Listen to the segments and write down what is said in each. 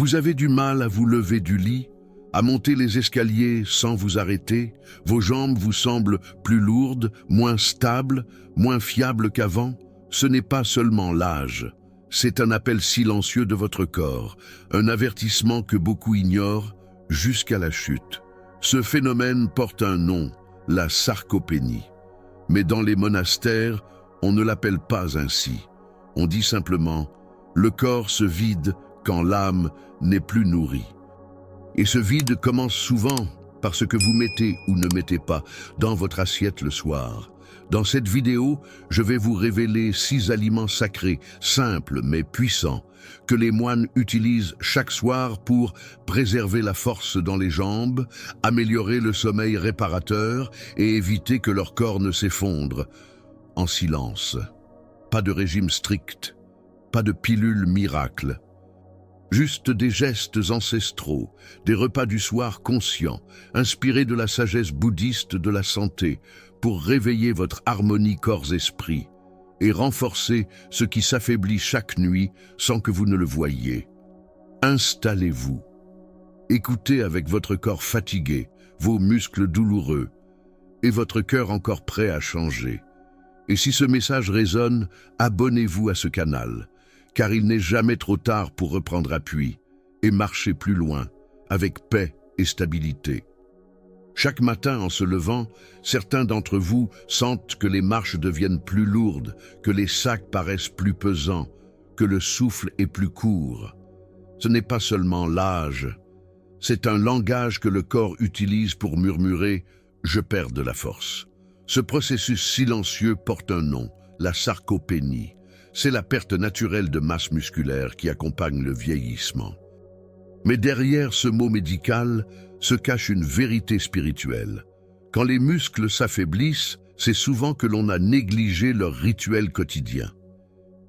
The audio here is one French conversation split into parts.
Vous avez du mal à vous lever du lit, à monter les escaliers sans vous arrêter, vos jambes vous semblent plus lourdes, moins stables, moins fiables qu'avant. Ce n'est pas seulement l'âge, c'est un appel silencieux de votre corps, un avertissement que beaucoup ignorent jusqu'à la chute. Ce phénomène porte un nom, la sarcopénie. Mais dans les monastères, on ne l'appelle pas ainsi. On dit simplement « le corps se vide quand l'âme n'est plus nourrie ». Et ce vide commence souvent par ce que vous mettez ou ne mettez pas dans votre assiette le soir. Dans cette vidéo, je vais vous révéler 6 aliments sacrés, simples mais puissants, que les moines utilisent chaque soir pour préserver la force dans les jambes, améliorer le sommeil réparateur et éviter que leur corps ne s'effondre. En silence. Pas de régime strict, pas de pilule miracle. Juste des gestes ancestraux, des repas du soir conscients, inspirés de la sagesse bouddhiste de la santé, pour réveiller votre harmonie corps-esprit et renforcer ce qui s'affaiblit chaque nuit sans que vous ne le voyiez. Installez-vous. Écoutez avec votre corps fatigué, vos muscles douloureux et votre cœur encore prêt à changer. Et si ce message résonne, abonnez-vous à ce canal, car il n'est jamais trop tard pour reprendre appui et marcher plus loin, avec paix et stabilité. Chaque matin, en se levant, certains d'entre vous sentent que les marches deviennent plus lourdes, que les sacs paraissent plus pesants, que le souffle est plus court. Ce n'est pas seulement l'âge, c'est un langage que le corps utilise pour murmurer « je perds de la force ». Ce processus silencieux porte un nom, la sarcopénie. C'est la perte naturelle de masse musculaire qui accompagne le vieillissement. Mais derrière ce mot médical se cache une vérité spirituelle. Quand les muscles s'affaiblissent, c'est souvent que l'on a négligé leur rituel quotidien.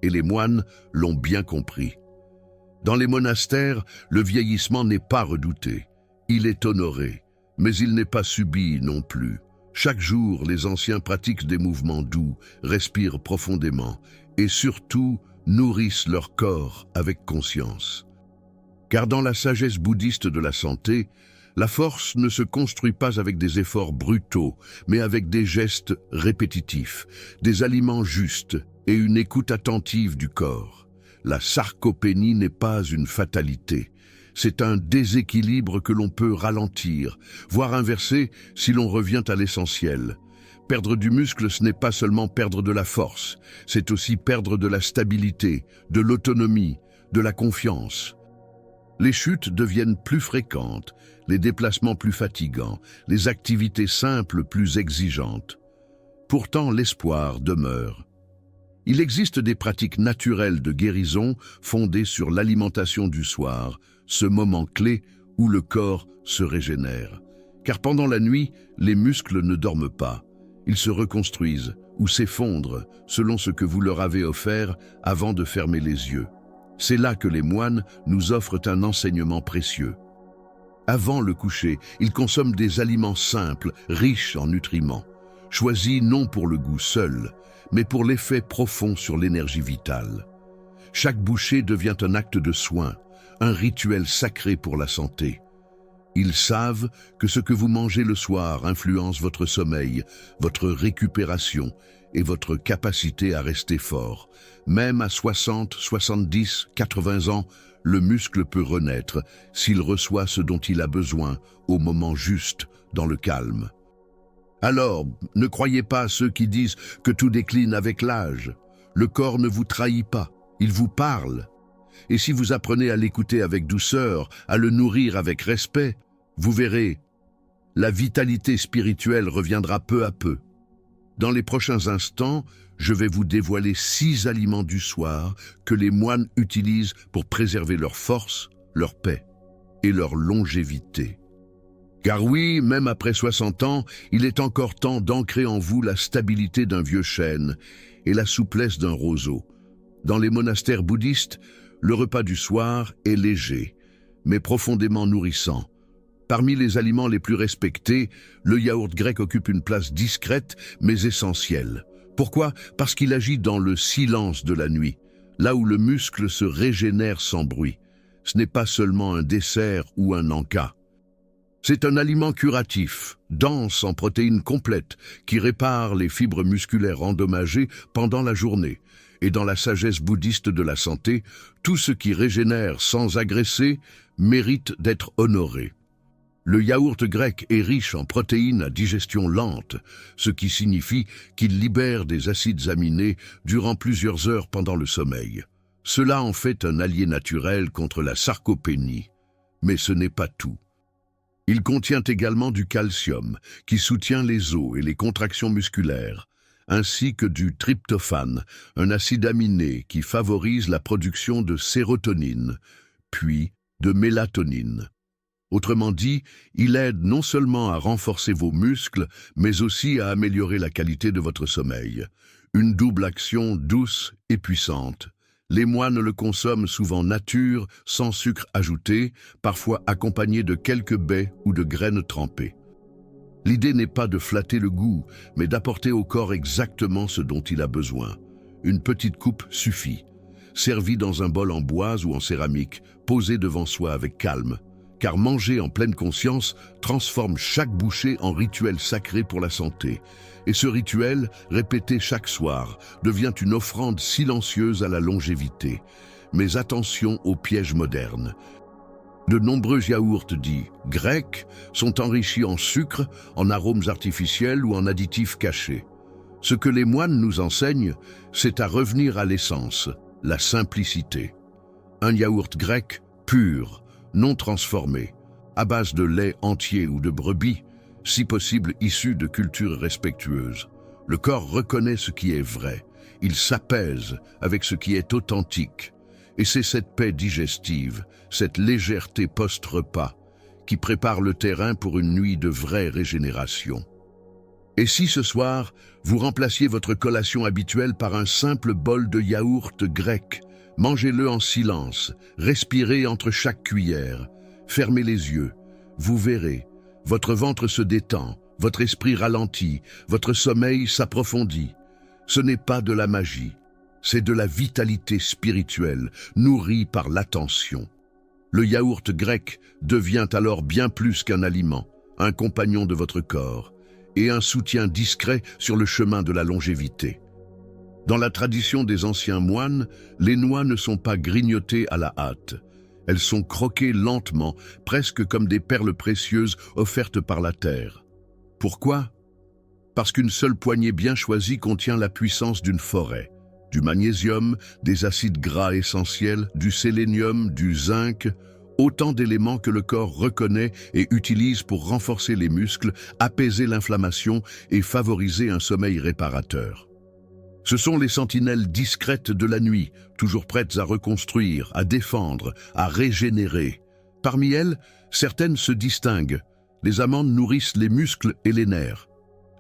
Et les moines l'ont bien compris. Dans les monastères, le vieillissement n'est pas redouté. Il est honoré, mais il n'est pas subi non plus. Chaque jour, les anciens pratiquent des mouvements doux, respirent profondément et surtout nourrissent leur corps avec conscience. Car dans la sagesse bouddhiste de la santé, la force ne se construit pas avec des efforts brutaux, mais avec des gestes répétitifs, des aliments justes et une écoute attentive du corps. La sarcopénie n'est pas une fatalité. C'est un déséquilibre que l'on peut ralentir, voire inverser si l'on revient à l'essentiel. Perdre du muscle, ce n'est pas seulement perdre de la force, c'est aussi perdre de la stabilité, de l'autonomie, de la confiance. Les chutes deviennent plus fréquentes, les déplacements plus fatigants, les activités simples plus exigeantes. Pourtant, l'espoir demeure. Il existe des pratiques naturelles de guérison fondées sur l'alimentation du soir, ce moment clé où le corps se régénère. Car pendant la nuit, les muscles ne dorment pas. Ils se reconstruisent ou s'effondrent selon ce que vous leur avez offert avant de fermer les yeux. C'est là que les moines nous offrent un enseignement précieux. Avant le coucher, ils consomment des aliments simples, riches en nutriments, choisis non pour le goût seul, mais pour l'effet profond sur l'énergie vitale. Chaque bouchée devient un acte de soin, un rituel sacré pour la santé. Ils savent que ce que vous mangez le soir influence votre sommeil, votre récupération et votre capacité à rester fort. Même à 60, 70, 80 ans, le muscle peut renaître s'il reçoit ce dont il a besoin au moment juste, dans le calme. Alors, ne croyez pas à ceux qui disent que tout décline avec l'âge. Le corps ne vous trahit pas, il vous parle. Et si vous apprenez à l'écouter avec douceur, à le nourrir avec respect, vous verrez, la vitalité spirituelle reviendra peu à peu. Dans les prochains instants, je vais vous dévoiler 6 aliments du soir que les moines utilisent pour préserver leur force, leur paix et leur longévité. Car oui, même après 60 ans, il est encore temps d'ancrer en vous la stabilité d'un vieux chêne et la souplesse d'un roseau. Dans les monastères bouddhistes, le repas du soir est léger, mais profondément nourrissant. Parmi les aliments les plus respectés, le yaourt grec occupe une place discrète mais essentielle. Pourquoi? Parce qu'il agit dans le silence de la nuit, là où le muscle se régénère sans bruit. Ce n'est pas seulement un dessert ou un encas. C'est un aliment curatif, dense en protéines complètes, qui répare les fibres musculaires endommagées pendant la journée. Et dans la sagesse bouddhiste de la santé, tout ce qui régénère sans agresser mérite d'être honoré. Le yaourt grec est riche en protéines à digestion lente, ce qui signifie qu'il libère des acides aminés durant plusieurs heures pendant le sommeil. Cela en fait un allié naturel contre la sarcopénie. Mais ce n'est pas tout. Il contient également du calcium, qui soutient les os et les contractions musculaires, ainsi que du tryptophane, un acide aminé qui favorise la production de sérotonine, puis de mélatonine. Autrement dit, il aide non seulement à renforcer vos muscles, mais aussi à améliorer la qualité de votre sommeil. Une double action douce et puissante. Les moines le consomment souvent nature, sans sucre ajouté, parfois accompagné de quelques baies ou de graines trempées. L'idée n'est pas de flatter le goût, mais d'apporter au corps exactement ce dont il a besoin. Une petite coupe suffit, servie dans un bol en bois ou en céramique, posée devant soi avec calme. Car manger en pleine conscience transforme chaque bouchée en rituel sacré pour la santé. Et ce rituel, répété chaque soir, devient une offrande silencieuse à la longévité. Mais attention aux pièges modernes. De nombreux yaourts dits grecs sont enrichis en sucre, en arômes artificiels ou en additifs cachés. Ce que les moines nous enseignent, c'est à revenir à l'essence, la simplicité. Un yaourt grec pur, non transformé, à base de lait entier ou de brebis, si possible issu de cultures respectueuses. Le corps reconnaît ce qui est vrai, il s'apaise avec ce qui est authentique. Et c'est cette paix digestive, cette légèreté post-repas, qui prépare le terrain pour une nuit de vraie régénération. Et si ce soir, vous remplaciez votre collation habituelle par un simple bol de yaourt grec, mangez-le en silence, respirez entre chaque cuillère, fermez les yeux, vous verrez, votre ventre se détend, votre esprit ralentit, votre sommeil s'approfondit. Ce n'est pas de la magie, c'est de la vitalité spirituelle, nourrie par l'attention. Le yaourt grec devient alors bien plus qu'un aliment, un compagnon de votre corps, et un soutien discret sur le chemin de la longévité. Dans la tradition des anciens moines, les noix ne sont pas grignotées à la hâte. Elles sont croquées lentement, presque comme des perles précieuses offertes par la terre. Pourquoi? Parce qu'une seule poignée bien choisie contient la puissance d'une forêt. Du magnésium, des acides gras essentiels, du sélénium, du zinc, autant d'éléments que le corps reconnaît et utilise pour renforcer les muscles, apaiser l'inflammation et favoriser un sommeil réparateur. Ce sont les sentinelles discrètes de la nuit, toujours prêtes à reconstruire, à défendre, à régénérer. Parmi elles, certaines se distinguent. Les amandes nourrissent les muscles et les nerfs.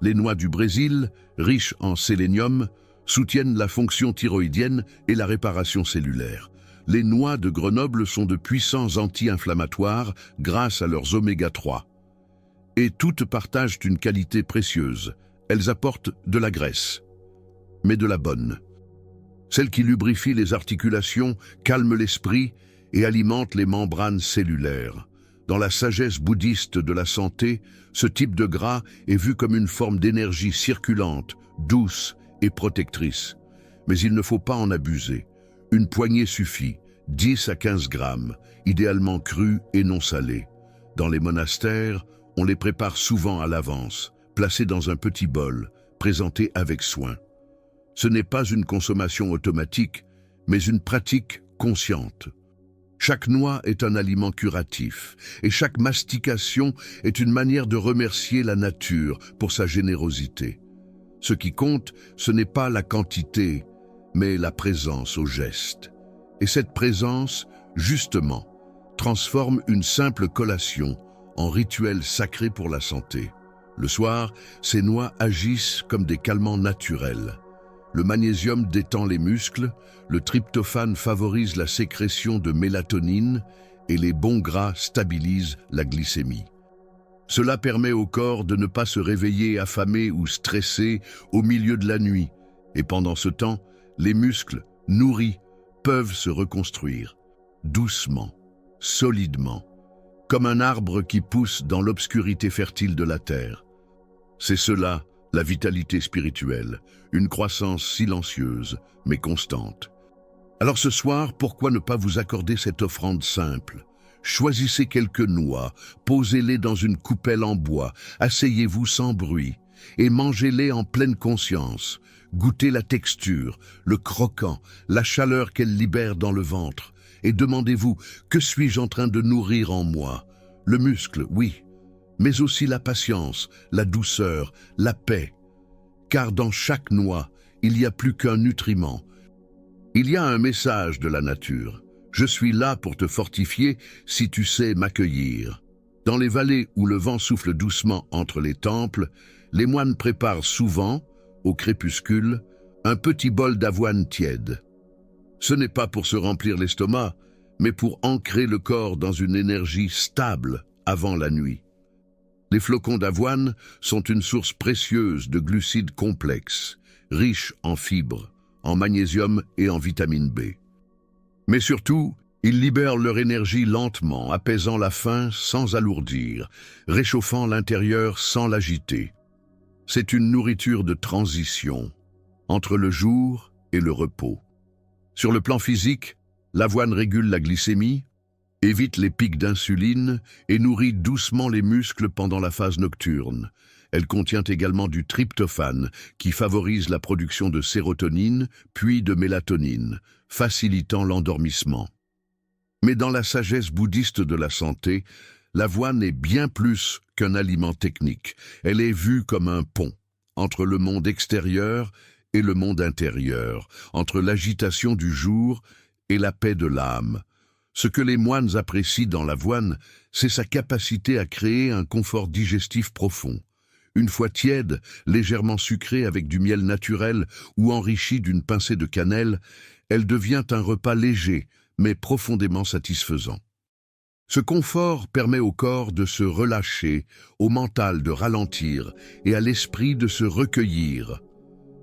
Les noix du Brésil, riches en sélénium, soutiennent la fonction thyroïdienne et la réparation cellulaire. Les noix de Grenoble sont de puissants anti-inflammatoires grâce à leurs oméga 3. Et toutes partagent une qualité précieuse. Elles apportent de la graisse, mais de la bonne. Celle qui lubrifie les articulations, calme l'esprit et alimente les membranes cellulaires. Dans la sagesse bouddhiste de la santé, ce type de gras est vu comme une forme d'énergie circulante, douce et protectrice. Mais il ne faut pas en abuser. Une poignée suffit, 10 à 15 grammes, idéalement crus et non salés. Dans les monastères, on les prépare souvent à l'avance, placés dans un petit bol, présentés avec soin. Ce n'est pas une consommation automatique, mais une pratique consciente. Chaque noix est un aliment curatif, et chaque mastication est une manière de remercier la nature pour sa générosité. Ce qui compte, ce n'est pas la quantité, mais la présence au geste. Et cette présence, justement, transforme une simple collation en rituel sacré pour la santé. Le soir, ces noix agissent comme des calmants naturels. Le magnésium détend les muscles, le tryptophane favorise la sécrétion de mélatonine et les bons gras stabilisent la glycémie. Cela permet au corps de ne pas se réveiller affamé ou stressé au milieu de la nuit. Et pendant ce temps, les muscles, nourris, peuvent se reconstruire, doucement, solidement, comme un arbre qui pousse dans l'obscurité fertile de la terre. C'est cela, la vitalité spirituelle, une croissance silencieuse, mais constante. Alors ce soir, pourquoi ne pas vous accorder cette offrande simple? Choisissez quelques noix, posez-les dans une coupelle en bois, asseyez-vous sans bruit, et mangez-les en pleine conscience. Goûtez la texture, le croquant, la chaleur qu'elle libère dans le ventre, et demandez-vous, que suis-je en train de nourrir en moi? Le muscle, oui, mais aussi la patience, la douceur, la paix. Car dans chaque noix, il n'y a plus qu'un nutriment. Il y a un message de la nature. Je suis là pour te fortifier si tu sais m'accueillir. Dans les vallées où le vent souffle doucement entre les temples, les moines préparent souvent, au crépuscule, un petit bol d'avoine tiède. Ce n'est pas pour se remplir l'estomac, mais pour ancrer le corps dans une énergie stable avant la nuit. Les flocons d'avoine sont une source précieuse de glucides complexes, riches en fibres, en magnésium et en vitamine B. Mais surtout, ils libèrent leur énergie lentement, apaisant la faim sans alourdir, réchauffant l'intérieur sans l'agiter. C'est une nourriture de transition, entre le jour et le repos. Sur le plan physique, l'avoine régule la glycémie, évite les pics d'insuline et nourrit doucement les muscles pendant la phase nocturne. Elle contient également du tryptophane, qui favorise la production de sérotonine, puis de mélatonine, facilitant l'endormissement. Mais dans la sagesse bouddhiste de la santé, l'avoine est bien plus qu'un aliment technique. Elle est vue comme un pont entre le monde extérieur et le monde intérieur, entre l'agitation du jour et la paix de l'âme. Ce que les moines apprécient dans l'avoine, c'est sa capacité à créer un confort digestif profond. Une fois tiède, légèrement sucrée avec du miel naturel ou enrichie d'une pincée de cannelle, elle devient un repas léger, mais profondément satisfaisant. Ce confort permet au corps de se relâcher, au mental de ralentir et à l'esprit de se recueillir.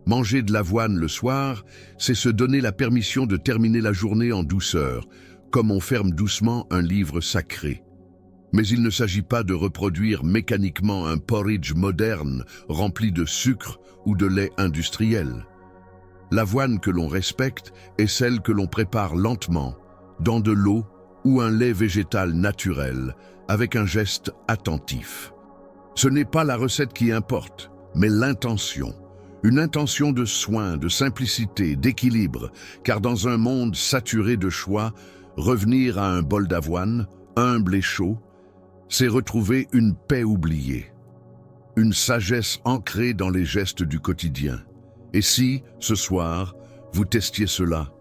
Manger de l'avoine le soir, c'est se donner la permission de terminer la journée en douceur, comme on ferme doucement un livre sacré. Mais il ne s'agit pas de reproduire mécaniquement un porridge moderne rempli de sucre ou de lait industriel. L'avoine que l'on respecte est celle que l'on prépare lentement, dans de l'eau ou un lait végétal naturel, avec un geste attentif. Ce n'est pas la recette qui importe, mais l'intention. Une intention de soin, de simplicité, d'équilibre, car dans un monde saturé de choix, revenir à un bol d'avoine, humble et chaud, c'est retrouver une paix oubliée, une sagesse ancrée dans les gestes du quotidien. Et si, ce soir, vous testiez cela,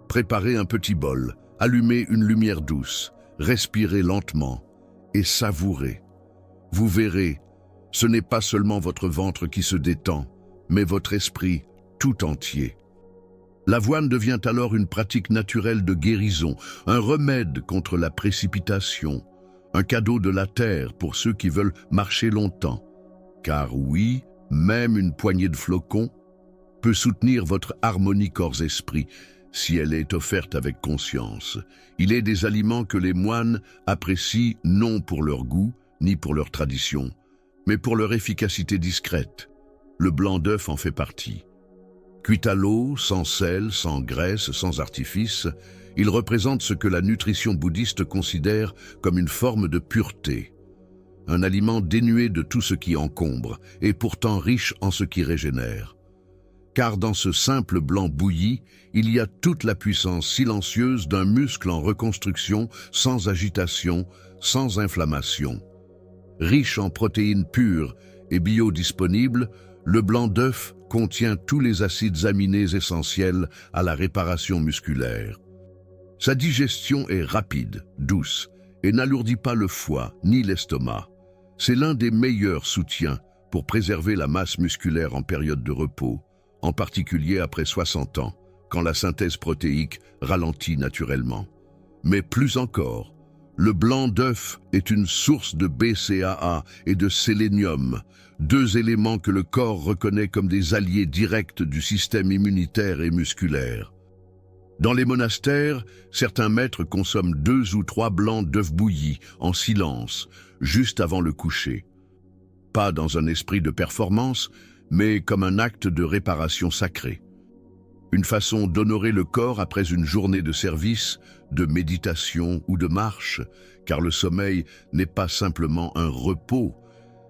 préparez un petit bol, allumez une lumière douce, respirez lentement et savourez. Vous verrez, ce n'est pas seulement votre ventre qui se détend, mais votre esprit tout entier. L'avoine devient alors une pratique naturelle de guérison, un remède contre la précipitation, un cadeau de la terre pour ceux qui veulent marcher longtemps. Car oui, même une poignée de flocons peut soutenir votre harmonie corps-esprit si elle est offerte avec conscience. Il est des aliments que les moines apprécient non pour leur goût ni pour leur tradition, mais pour leur efficacité discrète. Le blanc d'œuf en fait partie. Cuit à l'eau, sans sel, sans graisse, sans artifice, il représente ce que la nutrition bouddhiste considère comme une forme de pureté. Un aliment dénué de tout ce qui encombre et pourtant riche en ce qui régénère. Car dans ce simple blanc bouilli, il y a toute la puissance silencieuse d'un muscle en reconstruction, sans agitation, sans inflammation. Riche en protéines pures et biodisponibles, le blanc d'œuf contient tous les acides aminés essentiels à la réparation musculaire. Sa digestion est rapide, douce, et n'alourdit pas le foie ni l'estomac. C'est l'un des meilleurs soutiens pour préserver la masse musculaire en période de repos, en particulier après 60 ans, quand la synthèse protéique ralentit naturellement. Mais plus encore, le blanc d'œuf est une source de BCAA et de sélénium, deux éléments que le corps reconnaît comme des alliés directs du système immunitaire et musculaire. Dans les monastères, certains maîtres consomment 2 ou 3 blancs d'œufs bouillis, en silence, juste avant le coucher. Pas dans un esprit de performance, mais comme un acte de réparation sacrée. Une façon d'honorer le corps après une journée de service, de méditation ou de marche, car le sommeil n'est pas simplement un repos,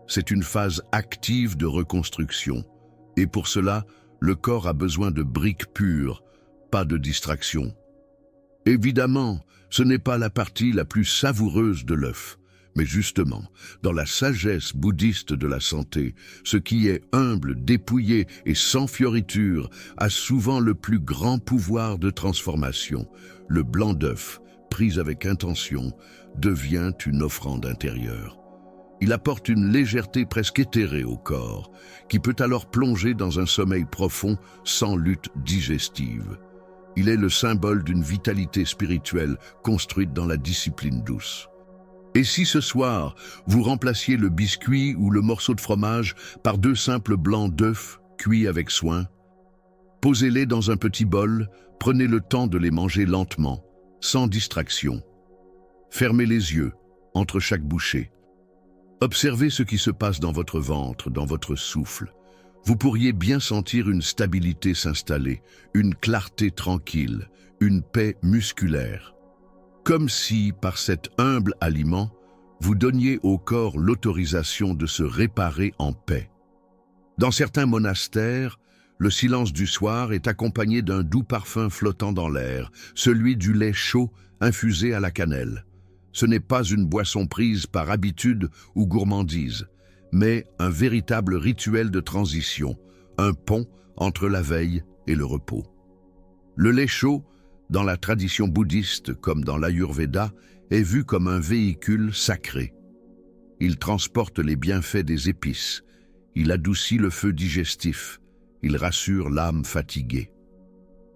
c'est une phase active de reconstruction. Et pour cela, le corps a besoin de briques pures, pas de distraction. Évidemment, ce n'est pas la partie la plus savoureuse de l'œuf, mais justement, dans la sagesse bouddhiste de la santé, ce qui est humble, dépouillé et sans fioriture a souvent le plus grand pouvoir de transformation. Le blanc d'œuf, pris avec intention, devient une offrande intérieure. Il apporte une légèreté presque éthérée au corps, qui peut alors plonger dans un sommeil profond sans lutte digestive. Il est le symbole d'une vitalité spirituelle construite dans la discipline douce. Et si ce soir, vous remplaciez le biscuit ou le morceau de fromage par 2 simples blancs d'œufs cuits avec soin, posez-les dans un petit bol, prenez le temps de les manger lentement, sans distraction. Fermez les yeux entre chaque bouchée. Observez ce qui se passe dans votre ventre, dans votre souffle. Vous pourriez bien sentir une stabilité s'installer, une clarté tranquille, une paix musculaire. Comme si, par cet humble aliment, vous donniez au corps l'autorisation de se réparer en paix. Dans certains monastères, le silence du soir est accompagné d'un doux parfum flottant dans l'air, celui du lait chaud infusé à la cannelle. Ce n'est pas une boisson prise par habitude ou gourmandise, mais un véritable rituel de transition, un pont entre la veille et le repos. Le lait chaud, dans la tradition bouddhiste comme dans l'Ayurveda, est vu comme un véhicule sacré. Il transporte les bienfaits des épices, il adoucit le feu digestif, il rassure l'âme fatiguée.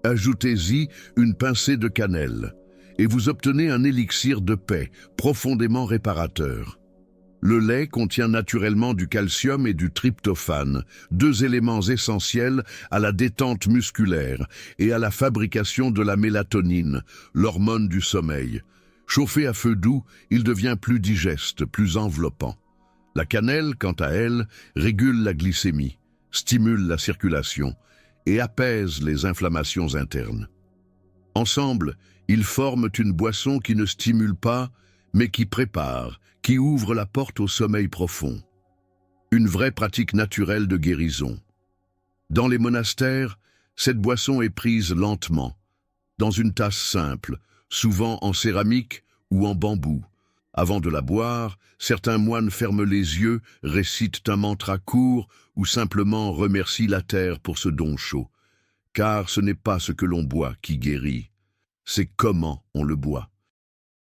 Ajoutez-y une pincée de cannelle, et vous obtenez un élixir de paix profondément réparateur. Le lait contient naturellement du calcium et du tryptophane, 2 éléments essentiels à la détente musculaire et à la fabrication de la mélatonine, l'hormone du sommeil. Chauffé à feu doux, il devient plus digeste, plus enveloppant. La cannelle, quant à elle, régule la glycémie, stimule la circulation et apaise les inflammations internes. Ensemble, ils forment une boisson qui ne stimule pas, mais qui prépare, qui ouvre la porte au sommeil profond. Une vraie pratique naturelle de guérison. Dans les monastères, cette boisson est prise lentement, dans une tasse simple, souvent en céramique ou en bambou. Avant de la boire, certains moines ferment les yeux, récitent un mantra court ou simplement remercient la terre pour ce don chaud. Car ce n'est pas ce que l'on boit qui guérit, c'est comment on le boit.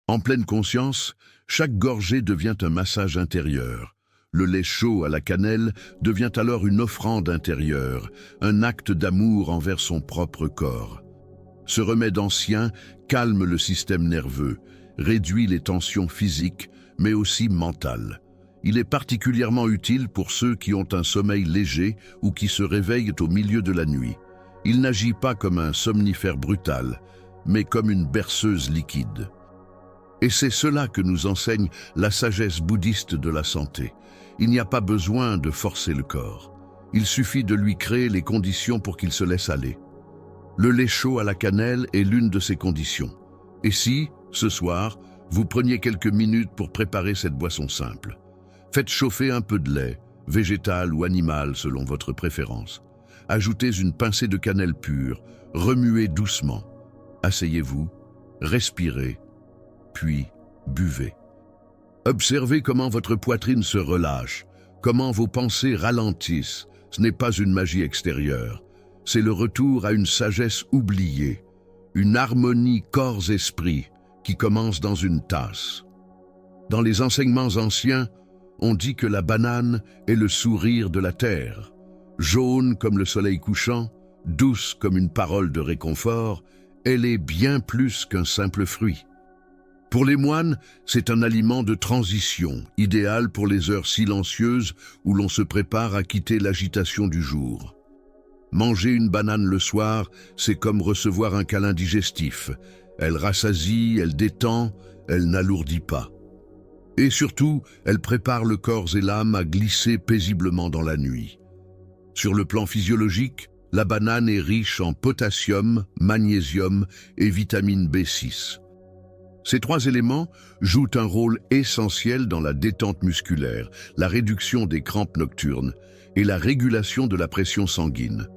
En pleine conscience, chaque gorgée devient un massage intérieur. Le lait chaud à la cannelle devient alors une offrande intérieure, un acte d'amour envers son propre corps. Ce remède ancien calme le système nerveux, réduit les tensions physiques, mais aussi mentales. Il est particulièrement utile pour ceux qui ont un sommeil léger ou qui se réveillent au milieu de la nuit. Il n'agit pas comme un somnifère brutal, mais comme une berceuse liquide. Et c'est cela que nous enseigne la sagesse bouddhiste de la santé. Il n'y a pas besoin de forcer le corps. Il suffit de lui créer les conditions pour qu'il se laisse aller. Le lait chaud à la cannelle est l'une de ces conditions. Et si, ce soir, vous preniez quelques minutes pour préparer cette boisson simple, faites chauffer un peu de lait, végétal ou animal selon votre préférence. Ajoutez une pincée de cannelle pure, remuez doucement. Asseyez-vous, respirez, puis buvez. Observez comment votre poitrine se relâche, comment vos pensées ralentissent. Ce n'est pas une magie extérieure, c'est le retour à une sagesse oubliée, une harmonie corps-esprit qui commence dans une tasse. Dans les enseignements anciens, on dit que la banane est le sourire de la terre, jaune comme le soleil couchant, douce comme une parole de réconfort, elle est bien plus qu'un simple fruit. Pour les moines, c'est un aliment de transition, idéal pour les heures silencieuses où l'on se prépare à quitter l'agitation du jour. Manger une banane le soir, c'est comme recevoir un câlin digestif. Elle rassasie, elle détend, elle n'alourdit pas. Et surtout, elle prépare le corps et l'âme à glisser paisiblement dans la nuit. Sur le plan physiologique, la banane est riche en potassium, magnésium et vitamine B6. Ces trois éléments jouent un rôle essentiel dans la détente musculaire, la réduction des crampes nocturnes et la régulation de la pression sanguine.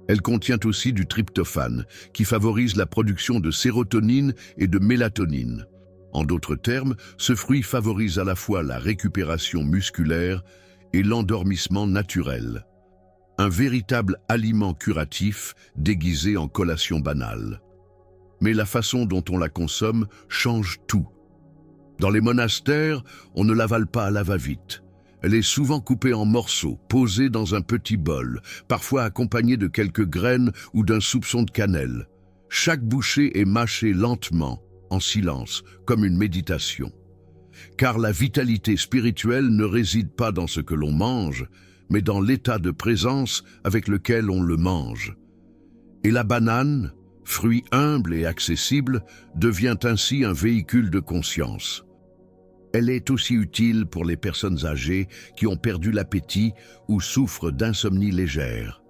Elle contient aussi du tryptophane, qui favorise la production de sérotonine et de mélatonine. En d'autres termes, ce fruit favorise à la fois la récupération musculaire et l'endormissement naturel. Un véritable aliment curatif déguisé en collation banale. Mais la façon dont on la consomme change tout. Dans les monastères, on ne l'avale pas à la va-vite. Elle est souvent coupée en morceaux, posée dans un petit bol, parfois accompagnée de quelques graines ou d'un soupçon de cannelle. Chaque bouchée est mâchée lentement, en silence, comme une méditation. Car la vitalité spirituelle ne réside pas dans ce que l'on mange, mais dans l'état de présence avec lequel on le mange. Et la banane, fruit humble et accessible, devient ainsi un véhicule de conscience. Elle est aussi utile pour les personnes âgées qui ont perdu l'appétit ou souffrent d'insomnie légère.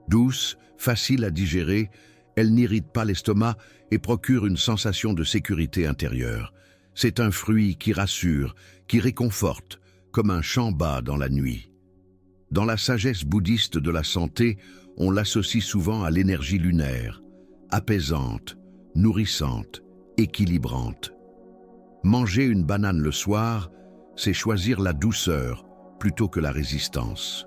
Douce, facile à digérer, elle n'irrite pas l'estomac et procure une sensation de sécurité intérieure. C'est un fruit qui rassure, qui réconforte, comme un chant bas dans la nuit. Dans la sagesse bouddhiste de la santé, on l'associe souvent à l'énergie lunaire, apaisante, nourrissante, équilibrante. Manger une banane le soir, c'est choisir la douceur plutôt que la résistance.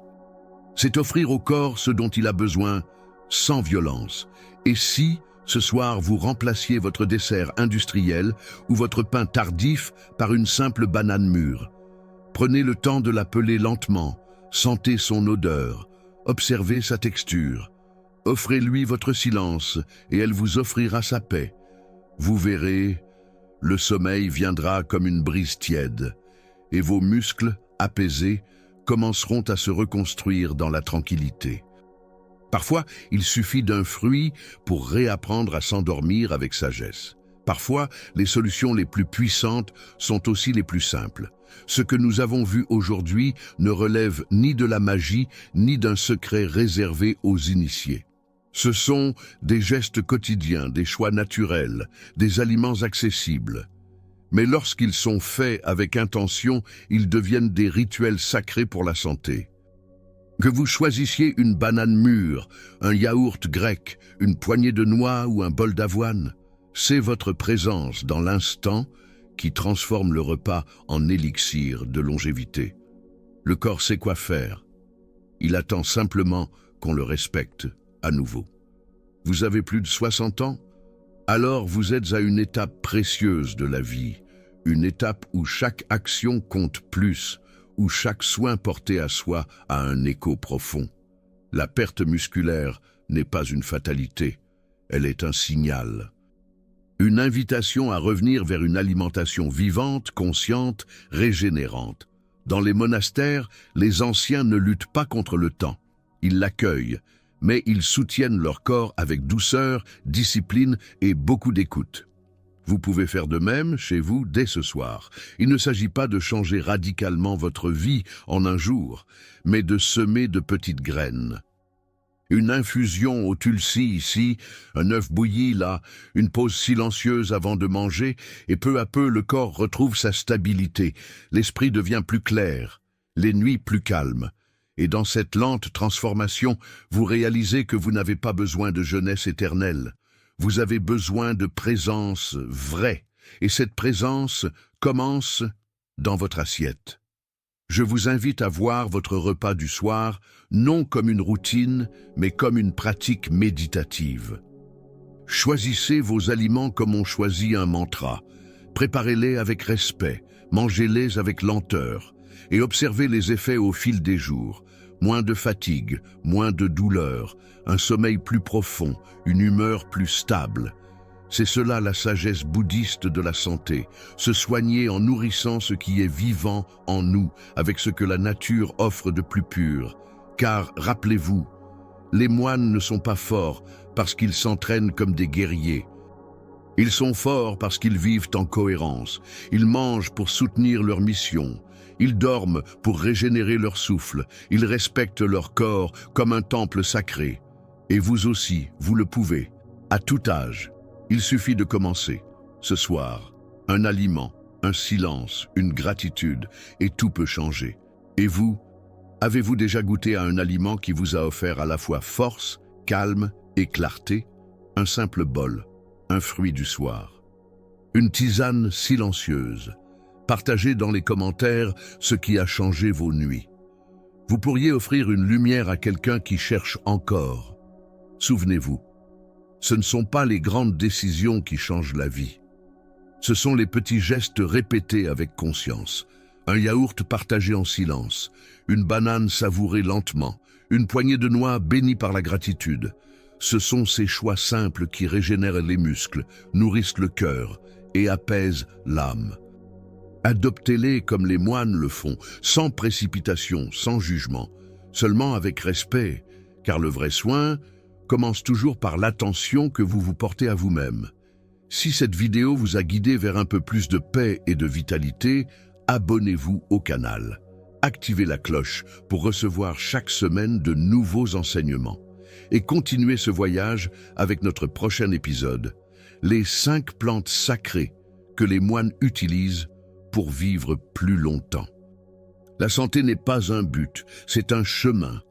C'est offrir au corps ce dont il a besoin, sans violence. Et si, ce soir, vous remplaciez votre dessert industriel ou votre pain tardif par une simple banane mûre? Prenez le temps de la peler lentement, sentez son odeur, observez sa texture. Offrez-lui votre silence et elle vous offrira sa paix. Vous verrez, le sommeil viendra comme une brise tiède et vos muscles, apaisés, commenceront à se reconstruire dans la tranquillité. Parfois, il suffit d'un fruit pour réapprendre à s'endormir avec sagesse. Parfois, les solutions les plus puissantes sont aussi les plus simples. Ce que nous avons vu aujourd'hui ne relève ni de la magie, ni d'un secret réservé aux initiés. Ce sont des gestes quotidiens, des choix naturels, des aliments accessibles. Mais lorsqu'ils sont faits avec intention, ils deviennent des rituels sacrés pour la santé. Que vous choisissiez une banane mûre, un yaourt grec, une poignée de noix ou un bol d'avoine, c'est votre présence dans l'instant qui transforme le repas en élixir de longévité. Le corps sait quoi faire. Il attend simplement qu'on le respecte à nouveau. Vous avez plus de 60 ans? Alors vous êtes à une étape précieuse de la vie, une étape où chaque action compte plus, où chaque soin porté à soi a un écho profond. La perte musculaire n'est pas une fatalité, elle est un signal. Une invitation à revenir vers une alimentation vivante, consciente, régénérante. Dans les monastères, les anciens ne luttent pas contre le temps. Ils l'accueillent, mais ils soutiennent leur corps avec douceur, discipline et beaucoup d'écoute. Vous pouvez faire de même chez vous dès ce soir. Il ne s'agit pas de changer radicalement votre vie en un jour, mais de semer de petites graines. Une infusion au tulsi ici, un œuf bouilli là, une pause silencieuse avant de manger, et peu à peu le corps retrouve sa stabilité, l'esprit devient plus clair, les nuits plus calmes. Et dans cette lente transformation, vous réalisez que vous n'avez pas besoin de jeunesse éternelle. Vous avez besoin de présence vraie, et cette présence commence dans votre assiette. Je vous invite à voir votre repas du soir, non comme une routine, mais comme une pratique méditative. Choisissez vos aliments comme on choisit un mantra. Préparez-les avec respect, mangez-les avec lenteur, et observez les effets au fil des jours. Moins de fatigue, moins de douleur, un sommeil plus profond, une humeur plus stable. C'est cela la sagesse bouddhiste de la santé, se soigner en nourrissant ce qui est vivant en nous, avec ce que la nature offre de plus pur. Car, rappelez-vous, Les moines ne sont pas forts parce qu'ils s'entraînent comme des guerriers. Ils sont forts parce qu'ils vivent en cohérence. Ils mangent pour soutenir leur mission. Ils dorment pour régénérer leur souffle. Ils respectent leur corps comme un temple sacré. Et vous aussi, vous le pouvez. À tout âge, il suffit de commencer. Ce soir, un aliment, un silence, une gratitude, et tout peut changer. Et vous, avez-vous déjà goûté à un aliment qui vous a offert à la fois force, calme et clarté? Un simple bol, un fruit du soir. Une tisane silencieuse. Partagez dans les commentaires ce qui a changé vos nuits. Vous pourriez offrir une lumière à quelqu'un qui cherche encore. Souvenez-vous, ce ne sont pas les grandes décisions qui changent la vie. Ce sont les petits gestes répétés avec conscience. Un yaourt partagé en silence, une banane savourée lentement, une poignée de noix bénie par la gratitude. Ce sont ces choix simples qui régénèrent les muscles, nourrissent le cœur et apaisent l'âme. Adoptez-les comme les moines le font, sans précipitation, sans jugement, seulement avec respect, car le vrai soin commence toujours par l'attention que vous vous portez à vous-même. Si cette vidéo vous a guidé vers un peu plus de paix et de vitalité, abonnez-vous au canal. Activez la cloche pour recevoir chaque semaine de nouveaux enseignements. Et continuez ce voyage avec notre prochain épisode, les 5 plantes sacrées que les moines utilisent pour vivre plus longtemps. La santé n'est pas un but, c'est un chemin.